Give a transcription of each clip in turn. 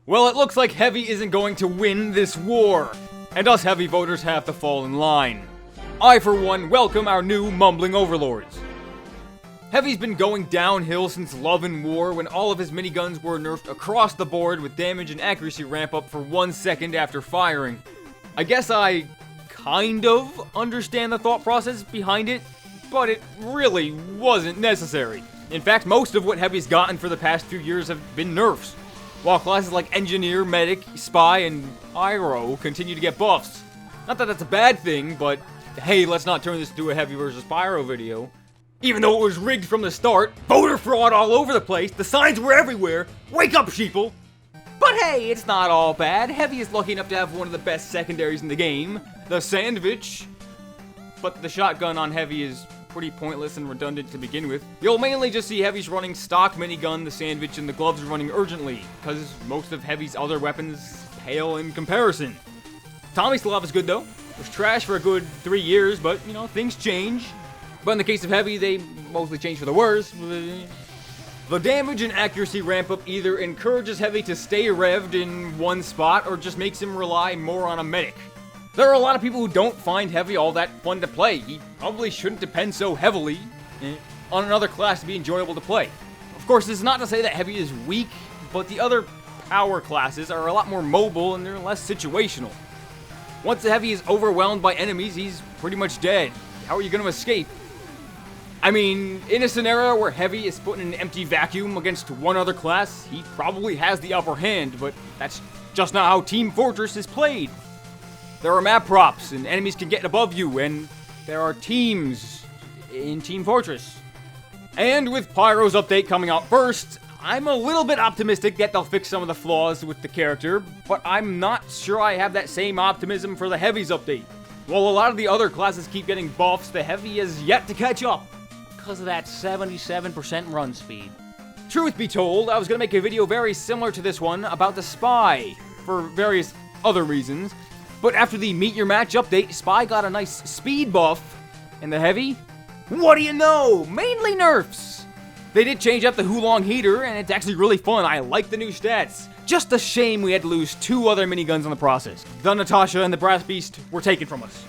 Well, it looks like Heavy isn't going to win this war, and us Heavy voters have to fall in line. I, for one, welcome our new mumbling overlords. Heavy's been going downhill since Love and War, when all of his miniguns were nerfed across the board with damage and accuracy ramp up for 1 second after firing. I guess I kind of understand the thought process behind it, but it really wasn't necessary. In fact, most of what Heavy's gotten for the past few years have been nerfs, while classes like Engineer, Medic, Spy, and Pyro continue to get buffs. Not that that's a bad thing, but hey, let's not turn this into a Heavy versus Pyro video. Even though it was rigged from the start, voter fraud all over the place, the signs were everywhere, wake up, sheeple! But hey, it's not all bad. Heavy is lucky enough to have one of the best secondaries in the game, the Sandwich. But the shotgun on Heavy is pretty pointless and redundant to begin with. You'll mainly just see Heavy's running stock minigun, the Sandwich, and the gloves running urgently, because most of Heavy's other weapons pale in comparison. Tommy Slav is good though. It was trash for a good 3 years, but you know, things change. But in the case of Heavy, they mostly change for the worse. The damage and accuracy ramp up either encourages Heavy to stay revved in one spot, or just makes him rely more on a medic. There are a lot of people who don't find Heavy all that fun to play. He probably shouldn't depend so heavily on another class to be enjoyable to play. Of course, this is not to say that Heavy is weak, but the other power classes are a lot more mobile and they're less situational. Once the Heavy is overwhelmed by enemies, he's pretty much dead. How are you going to escape? I mean, in a scenario where Heavy is put in an empty vacuum against one other class, he probably has the upper hand, but that's just not how Team Fortress is played. There are map props, and enemies can get above you, and there are teams in Team Fortress. And with Pyro's update coming out first, I'm a little bit optimistic that they'll fix some of the flaws with the character, but I'm not sure I have that same optimism for the Heavy's update. While a lot of the other classes keep getting buffs, the Heavy is yet to catch up, because of that 77% run speed. Truth be told, I was going to make a video very similar to this one about the Spy, for various other reasons, but after the Meet Your Match update, Spy got a nice speed buff, and the Heavy? What do you know? Mainly nerfs! They did change up the Hulong heater, and it's actually really fun. I like the new stats. Just a shame we had to lose 2 other miniguns in the process. The Natascha and the Brass Beast were taken from us.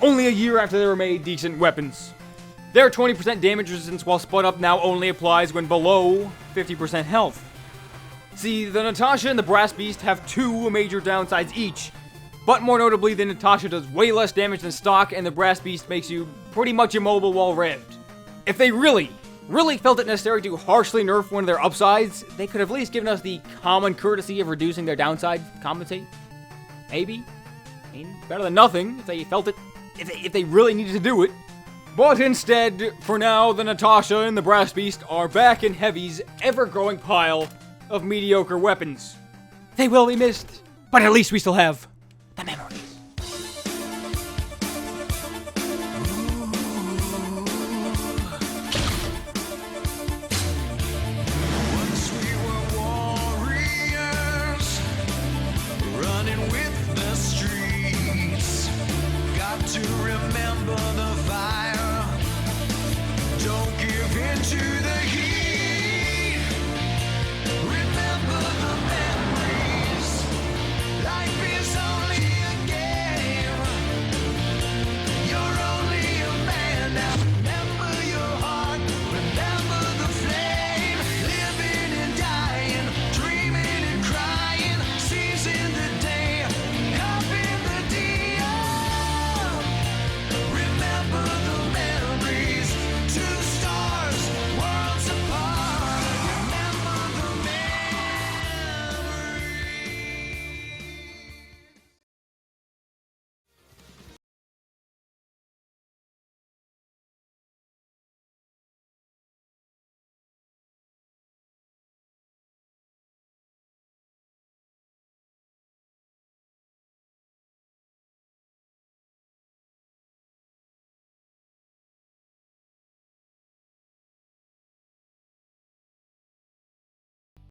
Only a year after they were made decent weapons. Their 20% damage resistance while spun up now only applies when below 50% health. See, the Natascha and the Brass Beast have 2 major downsides each, but more notably, the Natascha does way less damage than stock, and the Brass Beast makes you pretty much immobile while revved. If they really felt it necessary to harshly nerf one of their upsides, they could have at least given us the common courtesy of reducing their downside compensate. Maybe. I mean, better than nothing if they felt it, if they really needed to do it. But instead, for now, the Natascha and the Brass Beast are back in Heavy's ever-growing pile of mediocre weapons. They will be missed, but at least we still have